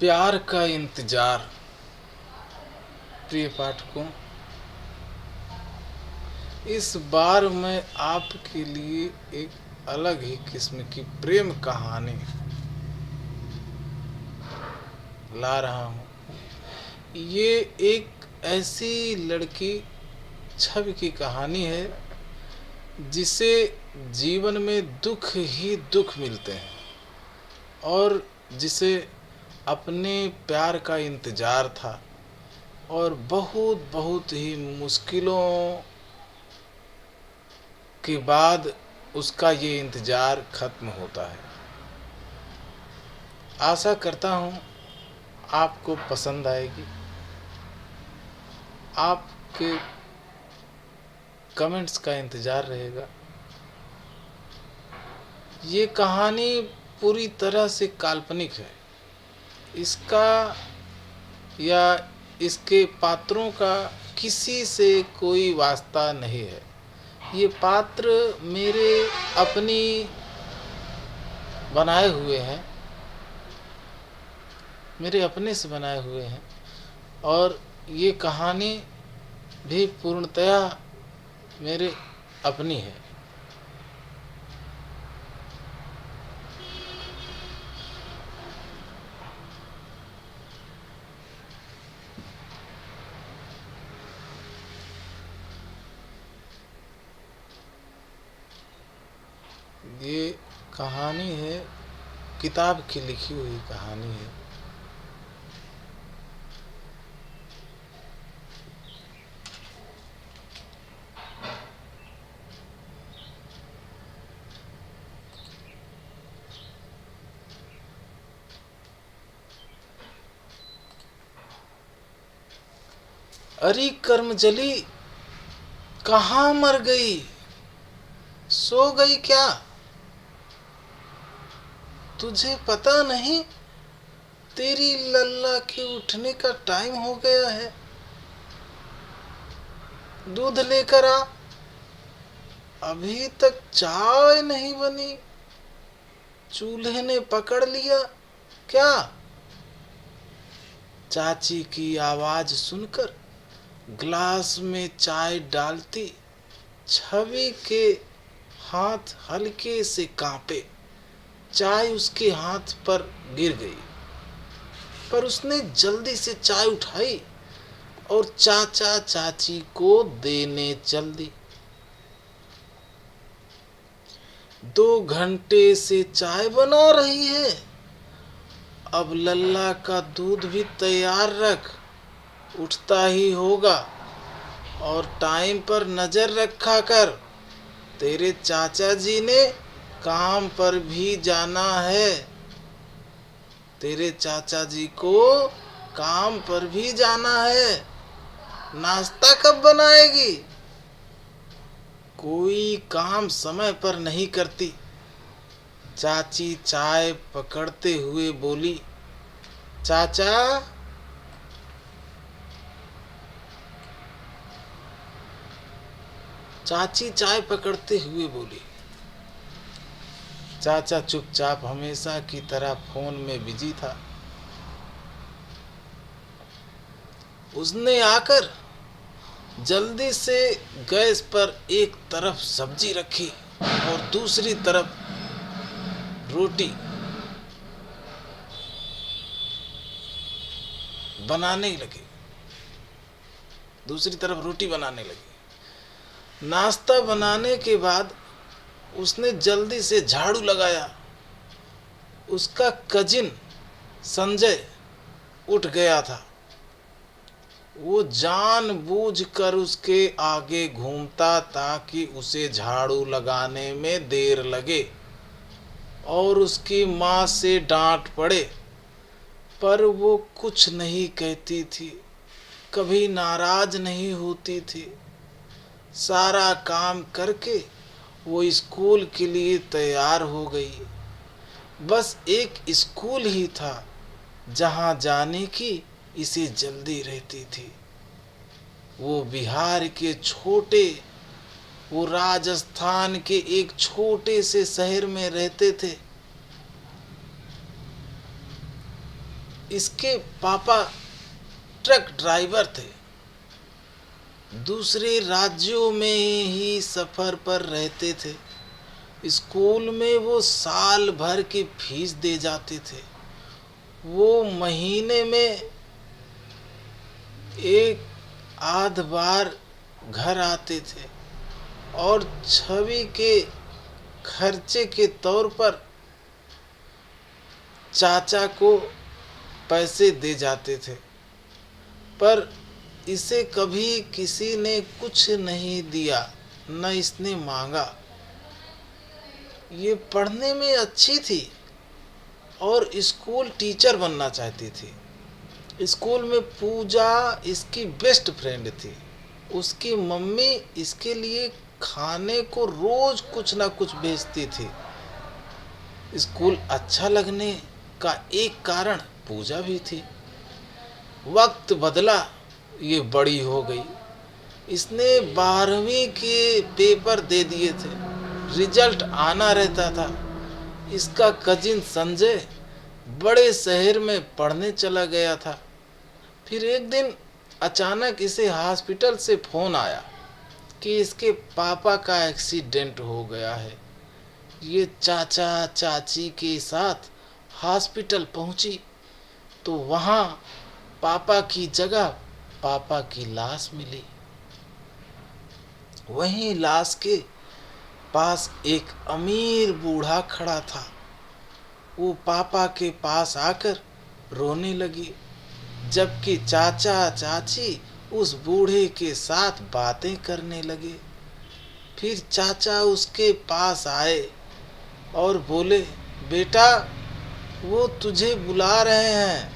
प्यार का इंतजार। प्रिय पाठकों, इस बार मैं आपके लिए एक अलग ही किस्म की प्रेम कहानी ला रहा हूँ। ये एक ऐसी लड़की छवि की कहानी है जिसे जीवन में दुख ही दुख मिलते हैं और जिसे अपने प्यार का इंतज़ार था और बहुत बहुत ही मुश्किलों के बाद उसका ये इंतज़ार ख़त्म होता है। आशा करता हूँ आपको पसंद आएगी। आपके कमेंट्स का इंतज़ार रहेगा। ये कहानी पूरी तरह से काल्पनिक है। इसका या इसके पात्रों का किसी से कोई वास्ता नहीं है। ये पात्र मेरे अपनी बनाए हुए हैं, मेरे अपने से बनाए हुए हैं और ये कहानी भी पूर्णतया मेरे अपनी है। ये कहानी है, किताब की लिखी हुई कहानी है। अरे कर्मजली, कहाँ मर गई? सो गई क्या? तुझे पता नहीं तेरी लल्ला के उठने का टाइम हो गया है। दूध लेकर आ। अभी तक चाय नहीं बनी। चूल्हे ने पकड़ लिया क्या? चाची की आवाज सुनकर ग्लास में चाय डालती छवि के हाथ हल्के से कांपे। चाय उसके हाथ पर गिर गई, पर उसने जल्दी से चाय उठाई और चाचा चाची को देने चल दी। 2 घंटे से चाय बना रही है। अब लल्ला का दूध भी तैयार रख, उठता ही होगा। और टाइम पर नजर रखा कर, तेरे चाचा जी ने काम पर भी जाना है। तेरे चाचा जी को काम पर भी जाना है। नाश्ता कब बनाएगी? कोई काम समय पर नहीं करती। चाची चाय पकड़ते हुए बोली। चाचा, चाची चाय पकड़ते हुए बोली। चाचा चुपचाप हमेशा की तरह फोन में बिजी था। उसने आकर जल्दी से गैस पर एक तरफ सब्जी रखी और दूसरी तरफ रोटी बनाने लगी। नाश्ता बनाने के बाद उसने जल्दी से झाड़ू लगाया। उसका कजिन संजय उठ गया था। वो जानबूझकर उसके आगे घूमता ताकि उसे झाड़ू लगाने में देर लगे और उसकी माँ से डांट पड़े, पर वो कुछ नहीं कहती थी, कभी नाराज नहीं होती थी। सारा काम करके वो स्कूल के लिए तैयार हो गई। बस एक स्कूल ही था जहाँ जाने की इसे जल्दी रहती थी। वो बिहार के छोटे, वो राजस्थान के एक छोटे से शहर में रहते थे। इसके पापा ट्रक ड्राइवर थे, दूसरे राज्यों में ही सफ़र पर रहते थे। स्कूल में वो साल भर की फीस दे जाते थे। वो महीने में एक आध बार घर आते थे और छवि के खर्चे के तौर पर चाचा को पैसे दे जाते थे, पर इसे कभी किसी ने कुछ नहीं दिया, न इसने मांगा। ये पढ़ने में अच्छी थी और स्कूल टीचर बनना चाहती थी। स्कूल में पूजा इसकी बेस्ट फ्रेंड थी। उसकी मम्मी इसके लिए खाने को रोज कुछ ना कुछ भेजती थी। स्कूल अच्छा लगने का एक कारण पूजा भी थी। वक्त बदला, ये बड़ी हो गई। इसने 12वीं के पेपर दे दिए थे, रिजल्ट आना रहता था। इसका कजिन संजय बड़े शहर में पढ़ने चला गया था। फिर एक दिन अचानक इसे हॉस्पिटल से फ़ोन आया कि इसके पापा का एक्सीडेंट हो गया है। ये चाचा चाची के साथ हॉस्पिटल पहुंची तो वहाँ पापा की जगह पापा की लाश मिली। वहीं लाश के पास एक अमीर बूढ़ा खड़ा था। वो पापा के पास आकर रोने लगी, जबकि चाचा चाची उस बूढ़े के साथ बातें करने लगे। फिर चाचा उसके पास आए और बोले, बेटा वो तुझे बुला रहे हैं।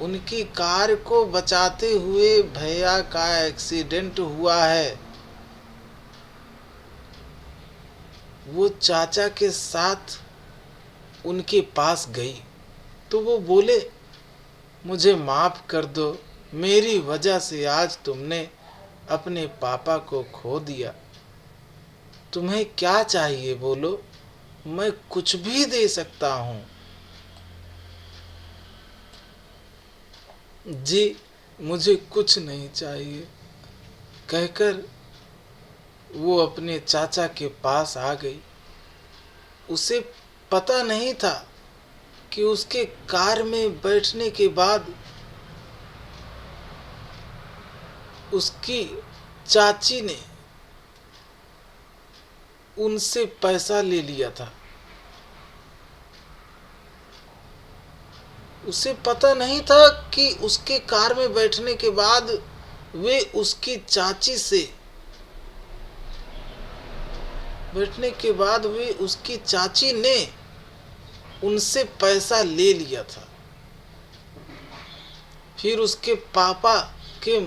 उनकी कार को बचाते हुए भैया का एक्सीडेंट हुआ है। वो चाचा के साथ उनके पास गई तो वो बोले, मुझे माफ़ कर दो, मेरी वजह से आज तुमने अपने पापा को खो दिया। तुम्हें क्या चाहिए बोलो, मैं कुछ भी दे सकता हूँ। जी मुझे कुछ नहीं चाहिए, कहकर वो अपने चाचा के पास आ गई। उसे पता नहीं था कि उसके कार में बैठने के बाद उसकी चाची ने उनसे पैसा ले लिया था। उसे पता नहीं था कि उसके कार में बैठने के बाद वे उसकी चाची से उसकी चाची ने उनसे पैसा ले लिया था। फिर उसके पापा के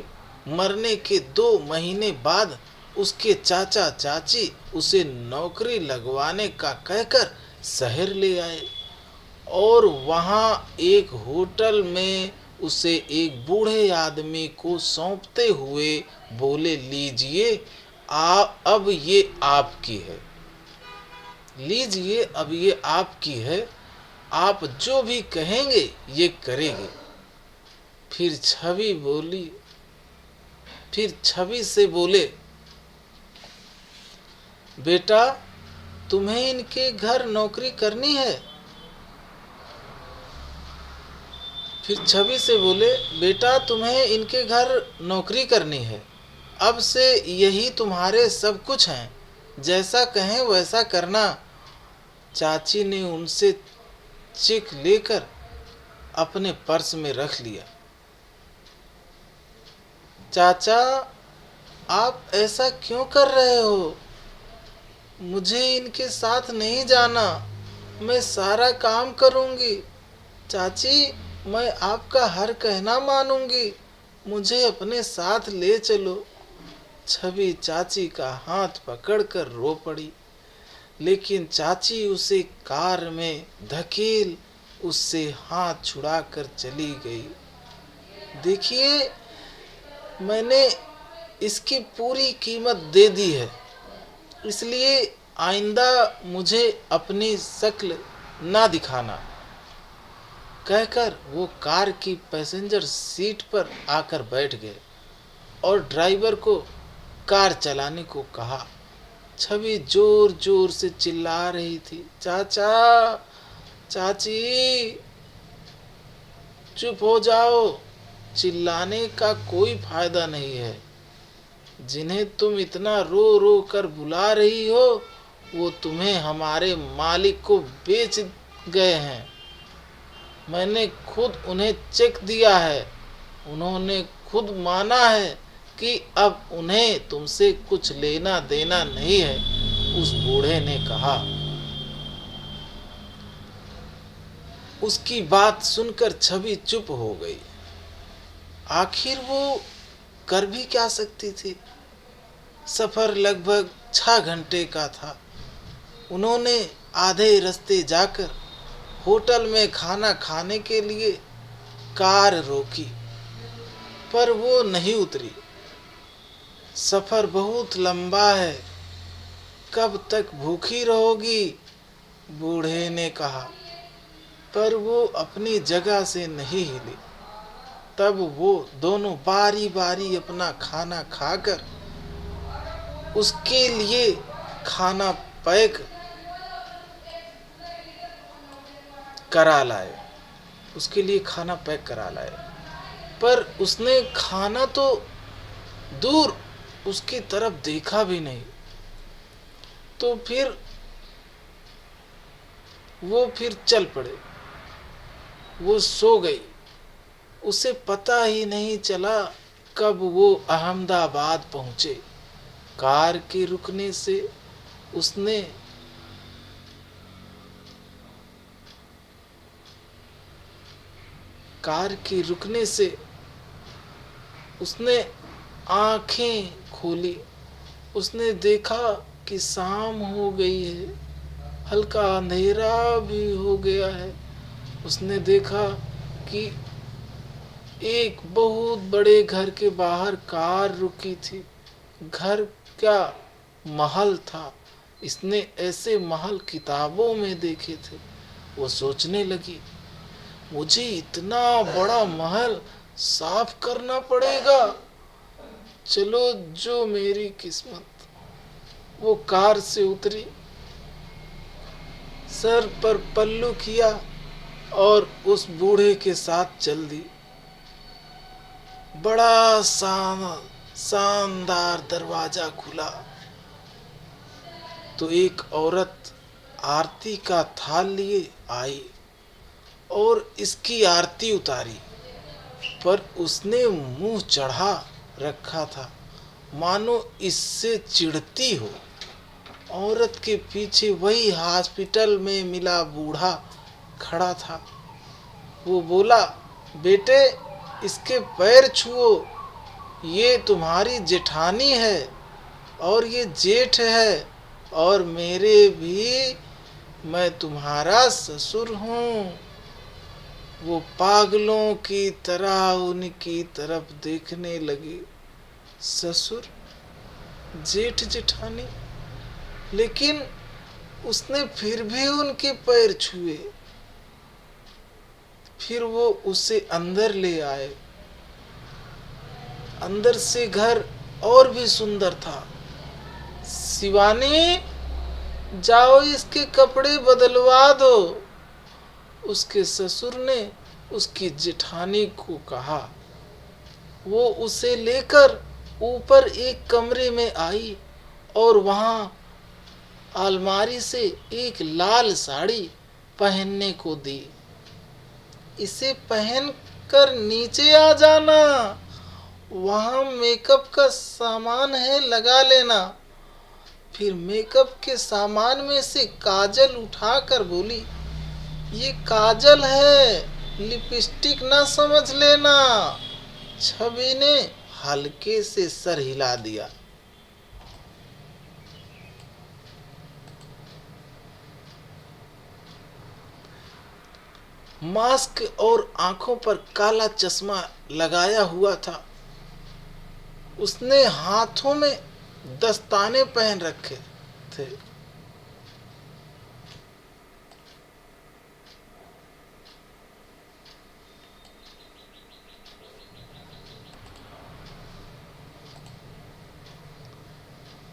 मरने के 2 महीने बाद उसके चाचा चाची उसे नौकरी लगवाने का कहकर शहर ले आए और वहाँ एक होटल में उसे एक बूढ़े आदमी को सौंपते हुए बोले, लीजिए अब ये आपकी है, लीजिए अब ये आपकी है, आप जो भी कहेंगे ये करेंगे। फिर छवि से बोले, बेटा तुम्हें इनके घर नौकरी करनी है। फिर छवि से बोले, बेटा तुम्हें इनके घर नौकरी करनी है, अब से यही तुम्हारे सब कुछ हैं, जैसा कहें वैसा करना। चाची ने उनसे चेक लेकर अपने पर्स में रख लिया। चाचा आप ऐसा क्यों कर रहे हो? मुझे इनके साथ नहीं जाना, मैं सारा काम करूंगी। चाची मैं आपका हर कहना मानूंगी, मुझे अपने साथ ले चलो। छवि चाची का हाथ पकड़कर रो पड़ी, लेकिन चाची उसे कार में धकेल उससे हाथ छुड़ाकर चली गई। देखिए मैंने इसकी पूरी कीमत दे दी है, इसलिए आइंदा मुझे अपनी शक्ल ना दिखाना। कहकर वो कार की पैसेंजर सीट पर आकर बैठ गए और ड्राइवर को कार चलाने को कहा। छवि जोर जोर से चिल्ला रही थी, चाचा, चाची, चुप हो जाओ, चिल्लाने का कोई फायदा नहीं है। जिन्हें तुम इतना रो रो कर बुला रही हो वो तुम्हें हमारे मालिक को बेच गए हैं। मैंने खुद उन्हें चेक दिया है। उन्होंने खुद माना है कि अब उन्हें तुमसे कुछ लेना देना नहीं है, उस बूढ़े ने कहा। उसकी बात सुनकर छवि चुप हो गई। आखिर वो कर भी क्या सकती थी। सफर लगभग 6 घंटे का था। उन्होंने आधे रास्ते जाकर होटल में खाना खाने के लिए कार रोकी, पर वो नहीं उतरी। सफर बहुत लंबा है, कब तक भूखी रहोगी, बूढ़े ने कहा। पर वो अपनी जगह से नहीं हिली। तब वो दोनों बारी बारी अपना खाना खाकर उसके लिए खाना पैक करा लाए। पर उसने खाना तो दूर उसकी तरफ देखा भी नहीं। तो फिर चल पड़े। वो सो गई। उसे पता ही नहीं चला कब वो अहमदाबाद पहुंचे। कार के रुकने से उसने आंखें खोली। उसने देखा कि शाम हो गई है, हल्का अंधेरा भी हो गया है। उसने देखा कि एक बहुत बड़े घर के बाहर कार रुकी थी। घर क्या महल था। इसने ऐसे महल किताबों में देखे थे। वो सोचने लगी, मुझे इतना बड़ा महल साफ करना पड़ेगा। चलो, जो मेरी किस्मत। वो कार से उतरी, सर पर पल्लू किया और उस बूढ़े के साथ चल दी। बड़ा शानदार दरवाजा खुला तो एक औरत आरती का थाल लिए आई और इसकी आरती उतारी। पर उसने मुंह चढ़ा रखा था, मानो इससे चिढ़ती हो। औरत के पीछे वही हॉस्पिटल में मिला बूढ़ा खड़ा था। वो बोला, बेटे, इसके पैर छुओ। ये तुम्हारी जेठानी है और ये जेठ है और मेरे भी, मैं तुम्हारा ससुर हूँ। वो पागलों की तरह उनकी तरफ देखने लगी। ससुर, जेठ, जेठानी। लेकिन उसने फिर भी उनके पैर छुए। फिर वो उसे अंदर ले आए। अंदर से घर और भी सुंदर था। शिवानी, जाओ इसके कपड़े बदलवा दो, उसके ससुर ने उसकी जेठानी को कहा। वो उसे लेकर ऊपर एक कमरे में आई और वहां अलमारी से एक लाल साड़ी पहनने को दी। इसे पहन कर नीचे आ जाना, वहां मेकअप का सामान है, लगा लेना। फिर मेकअप के सामान में से काजल उठाकर बोली, ये काजल है, लिपस्टिक ना समझ लेना। छवि ने हल्के से सर हिला दिया। मास्क और आंखों पर काला चश्मा लगाया हुआ था। उसने हाथों में दस्ताने पहन रखे थे।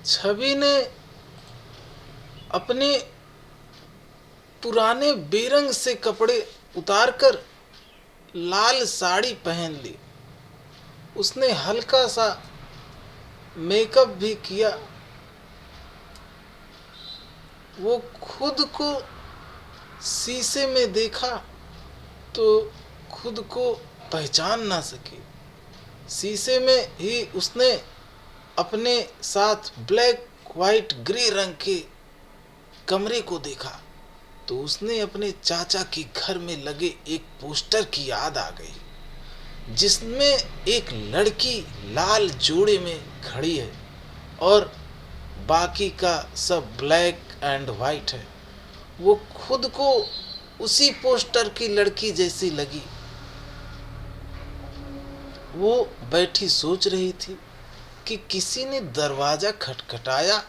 छवि ने अपने पुराने बेरंग से कपड़े उतारकर लाल साड़ी पहन ली। उसने हल्का सा मेकअप भी किया। वो खुद को शीशे में देखा तो खुद को पहचान ना सकी। शीशे में ही उसने अपने साथ ब्लैक वाइट ग्रे रंग के कमरे को देखा तो उसने अपने चाचा के घर में लगे एक पोस्टर की याद आ गई, जिसमें एक लड़की लाल जोड़े में खड़ी है और बाकी का सब ब्लैक एंड वाइट है। वो खुद को उसी पोस्टर की लड़की जैसी लगी। वो बैठी सोच रही थी कि किसी ने दरवाजा खटखटाया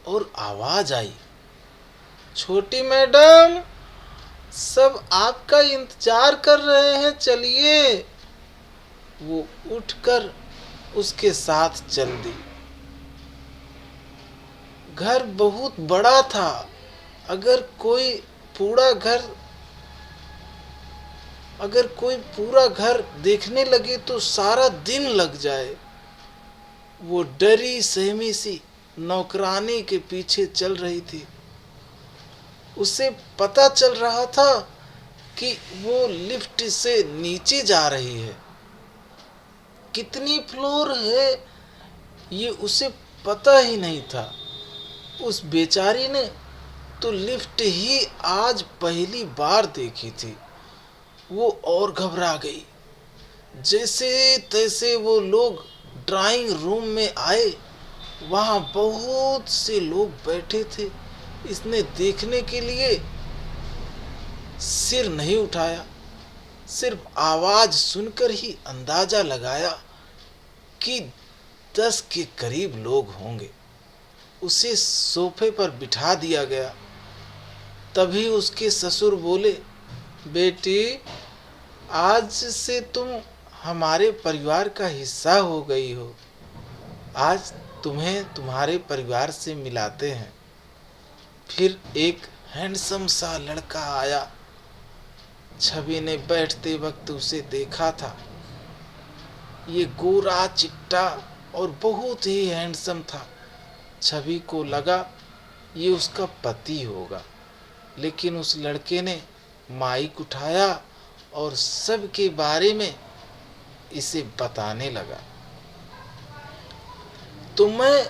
और आवाज आई, छोटी मैडम, सब आपका इंतजार कर रहे हैं, चलिए। वो उठकर उसके साथ चल दी। घर बहुत बड़ा था। अगर कोई पूरा घर देखने लगे तो सारा दिन लग जाए। वो डरी सहमी सी नौकरानी के पीछे चल रही थी। उसे पता चल रहा था कि वो लिफ्ट से नीचे जा रही है। कितनी फ्लोर है ये उसे पता ही नहीं था। उस बेचारी ने तो लिफ्ट ही आज पहली बार देखी थी। वो और घबरा गई। जैसे तैसे वो लोग ड्राइंग रूम में आए। वहाँ बहुत से लोग बैठे थे। इसने देखने के लिए सिर नहीं उठाया, सिर्फ आवाज सुनकर ही अंदाजा लगाया कि 10 के करीब लोग होंगे। उसे सोफे पर बिठा दिया गया। तभी उसके ससुर बोले, बेटी, आज से तुम हमारे परिवार का हिस्सा हो गई हो। आज तुम्हें तुम्हारे परिवार से मिलाते हैं। फिर एक हैंडसम सा लड़का आया। छवि ने बैठते वक्त उसे देखा था। ये गोरा चिट्टा और बहुत ही हैंडसम था। छवि को लगा ये उसका पति होगा, लेकिन उस लड़के ने माइक उठाया और सबके बारे में इसे बताने लगा। तो मैं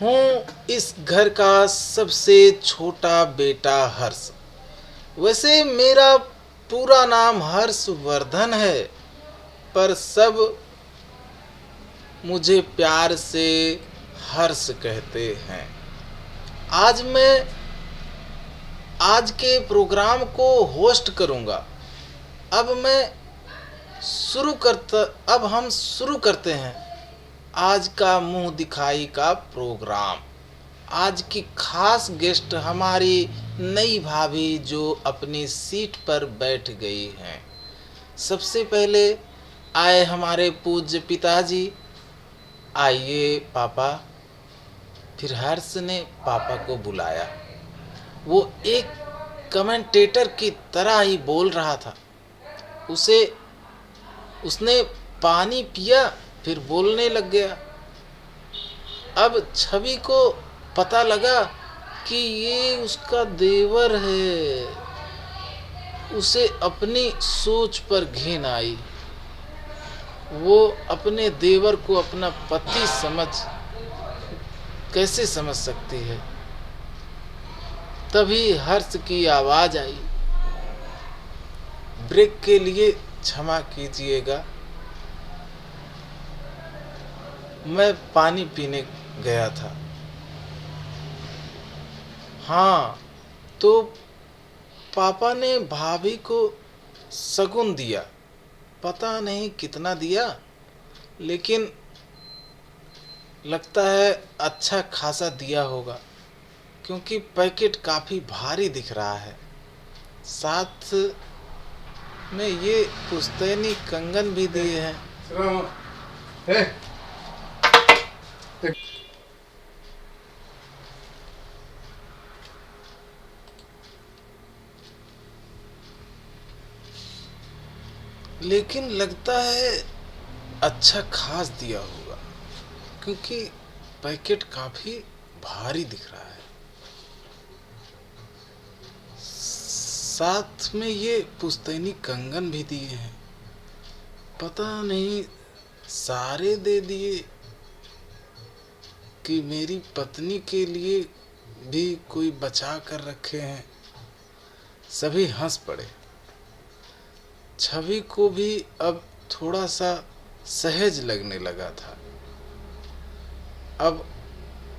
हूँ इस घर का सबसे छोटा बेटा हर्ष। वैसे मेरा पूरा नाम हर्षवर्धन है, पर सब मुझे प्यार से हर्ष कहते हैं। आज के प्रोग्राम को होस्ट करूंगा। अब हम शुरू करते हैं आज का मुंह दिखाई का प्रोग्राम। आज की खास गेस्ट हमारी नई भाभी जो अपनी सीट पर बैठ गई हैं। सबसे पहले आए हमारे पूज्य पिताजी। आइए पापा। फिर हर्ष ने पापा को बुलाया। वो एक कमेंटेटर की तरह ही बोल रहा था। उसने पानी पिया, फिर बोलने लग गया। अब छवि को पता लगा कि ये उसका देवर है। उसे अपनी सोच पर घिन आई। वो अपने देवर को अपना पति कैसे समझ सकती है। तभी हर्ष की आवाज आई, ब्रेक के लिए क्षमा कीजिएगा, मैं पानी पीने गया था। हाँ, तो पापा ने भाभी को शगुन दिया। पता नहीं कितना दिया, लेकिन लगता है अच्छा खासा दिया होगा, क्योंकि पैकेट काफ़ी भारी दिख रहा है। साथ में ये पुश्तैनी कंगन भी दिए हैं। लेकिन लगता है अच्छा खास दिया होगा, क्योंकि पैकेट काफी भारी दिख रहा है। साथ में ये पुश्तैनी कंगन भी दिए हैं। पता नहीं सारे दे दिए कि मेरी पत्नी के लिए भी कोई बचा कर रखे हैं। सभी हंस पड़े। छवि को भी अब थोड़ा सा सहज लगने लगा था। अब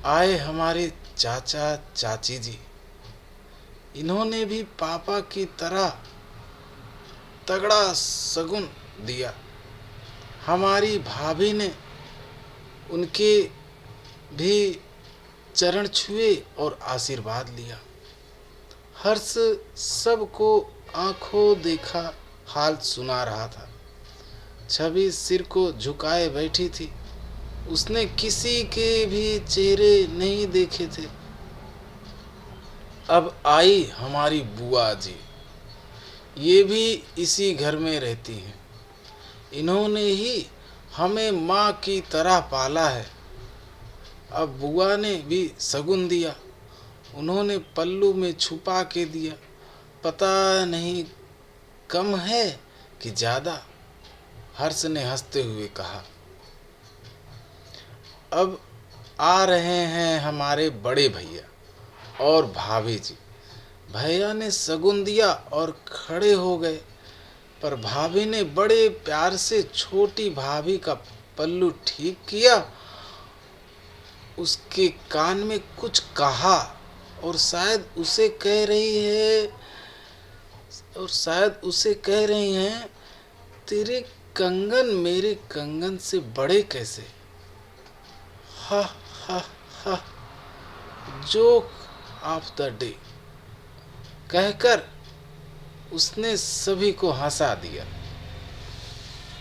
आए हमारे चाचा चाची जी। इन्होंने भी पापा की तरह तगड़ा शगुन दिया। हमारी भाभी ने उनके भी चरण छुए और आशीर्वाद लिया। हर्ष सबको आंखों देखा हाल सुना रहा था। छवि सिर को झुकाए बैठी थी। उसने किसी के भी चेहरे नहीं देखे थे। अब आई हमारी बुआ जी। ये भी इसी घर में रहती हैं। इन्होंने ही हमें माँ की तरह पाला है। अब बुआ ने भी शगुन दिया। उन्होंने पल्लू में छुपा के दिया। पता नहीं कम है कि ज़्यादा, हर्ष ने हंसते हुए कहा। अब आ रहे हैं हमारे बड़े भैया और भाभी जी। भैया ने शगुन दिया और खड़े हो गए, पर भाभी ने बड़े प्यार से छोटी भाभी का पल्लू ठीक किया, उसके कान में कुछ कहा और शायद उसे कह रही हैं, तेरे कंगन मेरे कंगन से बड़े कैसे। हा हा हा, जोक ऑफ द डे कहकर उसने सभी को हंसा दिया।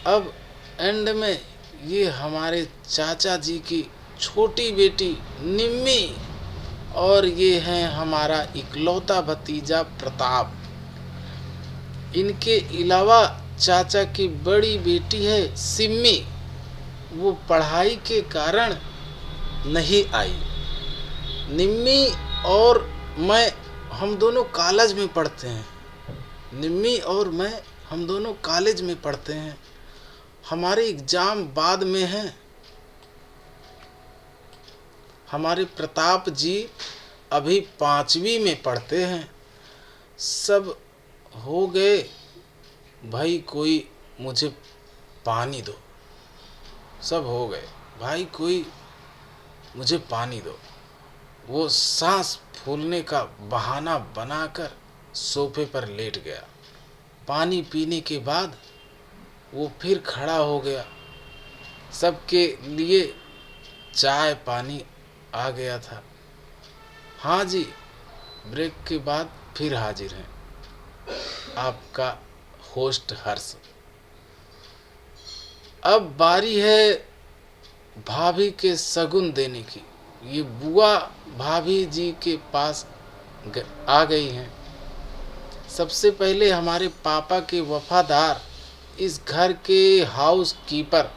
अब एंड में ये हमारे चाचा जी की छोटी बेटी निम्मी और ये है हमारा इकलौता भतीजा प्रताप। इनके अलावा चाचा की बड़ी बेटी है सिम्मी। वो पढ़ाई के कारण नहीं आई। निम्मी और मैं हम दोनों कॉलेज में पढ़ते हैं। निम्मी और मैं हम दोनों कॉलेज में पढ़ते हैं। हमारे एग्ज़ाम बाद में हैं। हमारे प्रताप जी अभी 5वीं में पढ़ते हैं। सब हो गए, भाई कोई मुझे पानी दो। सब हो गए, भाई कोई मुझे पानी दो। वो सांस फूलने का बहाना बनाकर सोफे पर लेट गया। पानी पीने के बाद वो फिर खड़ा हो गया। सबके लिए चाय पानी आ गया था। हाँ जी, ब्रेक के बाद फिर हाजिर हैं आपका होस्ट हर्ष। अब बारी है भाभी के शगुन देने की। ये बुआ भाभी जी के पास आ गई हैं। सबसे पहले हमारे पापा के वफादार इस घर के हाउस कीपर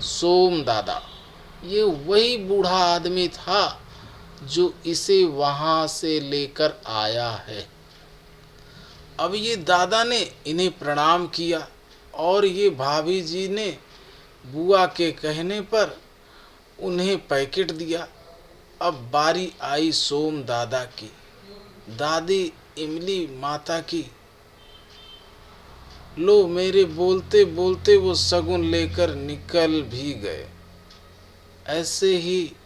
सोम दादा। ये वही बूढ़ा आदमी था जो इसे वहाँ से लेकर आया है। अब ये दादा ने इन्हें प्रणाम किया और ये भाभी जी ने बुआ के कहने पर उन्हें पैकेट दिया। अब बारी आई सोम दादा की, दादी इमली माता की। लो, मेरे बोलते बोलते वो शगुन लेकर निकल भी गए। ऐसे ही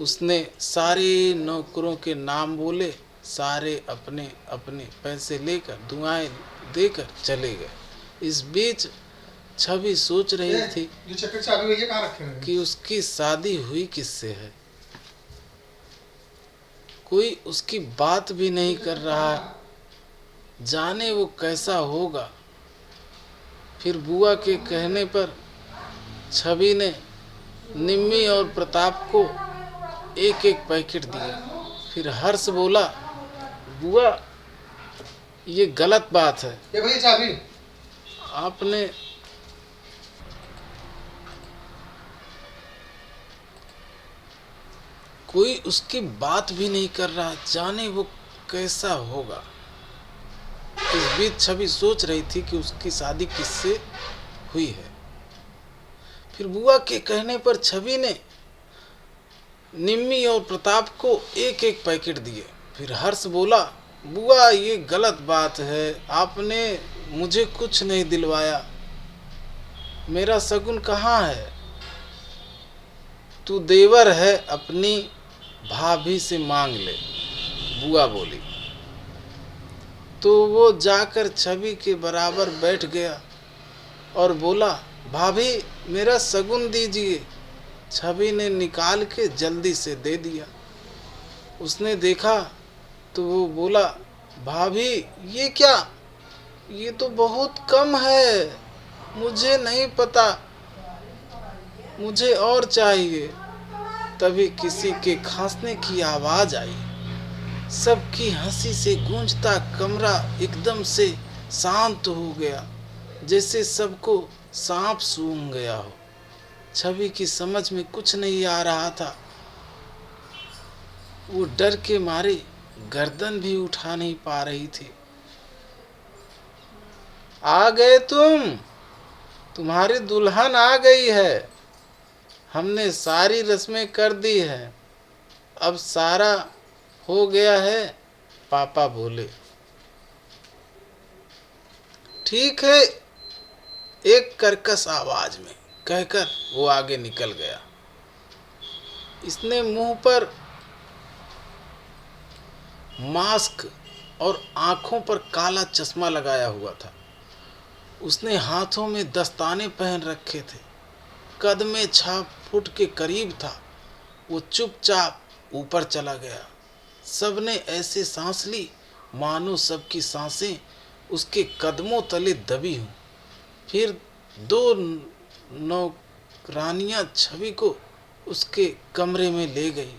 उसने सारे नौकरों के नाम बोले। सारे अपने अपने पैसे लेकर दुआएं देकर चले गए। इस बीच छवि सोच रही थी कि उसकी शादी हुई किससे है। कोई उसकी बात भी नहीं कर रहा। जाने वो कैसा होगा। फिर बुआ के कहने पर छवि ने निम्मी और प्रताप को एक एक पैकेट दिया। फिर हर्ष बोला, बुआ ये गलत बात है। आपने कोई उसकी बात भी नहीं कर रहा, जाने वो कैसा होगा। इस बीच छवि सोच रही थी कि उसकी शादी किससे हुई है। फिर बुआ के कहने पर छवि ने निम्मी और प्रताप को एक एक पैकेट दिए। फिर हर्ष बोला, बुआ ये गलत बात है, आपने मुझे कुछ नहीं दिलवाया, मेरा शगुन कहाँ है? तू देवर है, अपनी भाभी से मांग ले, बुआ बोली। तो वो जाकर छवि के बराबर बैठ गया और बोला, भाभी मेरा शगुन दीजिए। छवि ने निकाल के जल्दी से दे दिया। उसने देखा तो वो बोला, भाभी ये क्या, ये तो बहुत कम है, मुझे नहीं पता, मुझे और चाहिए। तभी किसी के खांसने की आवाज आई। सबकी हंसी से गूंजता कमरा एकदम से शांत हो गया, जैसे सबको सांप सूंघ गया हो। छवि की समझ में कुछ नहीं आ रहा था। वो डर के मारे गर्दन भी उठा नहीं पा रही थी। आ गए तुम, तुम्हारी दुल्हन आ गई है, हमने सारी रस्में कर दी है, अब सारा हो गया है, पापा बोले। ठीक है, एक कर्कश आवाज में कहकर वो आगे निकल गया। इसने मुंह पर मास्क और आंखों पर काला चश्मा लगाया हुआ था। उसने हाथों में दस्ताने पहन रखे थे। कद में 6 फुट के करीब था। वो चुपचाप ऊपर चला गया। सबने ऐसे सांस ली मानो सबकी सांसें उसके कदमों तले दबी हों। फिर 2 नौकरानियां छवि को उसके कमरे में ले गई।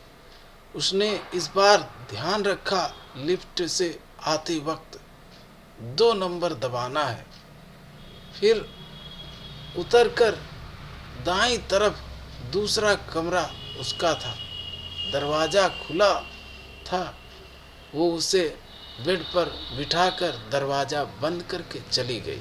उसने इस बार ध्यान रखा, लिफ्ट से आते वक्त 2 नंबर दबाना है। फिर उतरकर दाईं तरफ दूसरा कमरा उसका था। दरवाज़ा खुला था। वो उसे बेड पर बिठाकर दरवाज़ा बंद करके चली गई।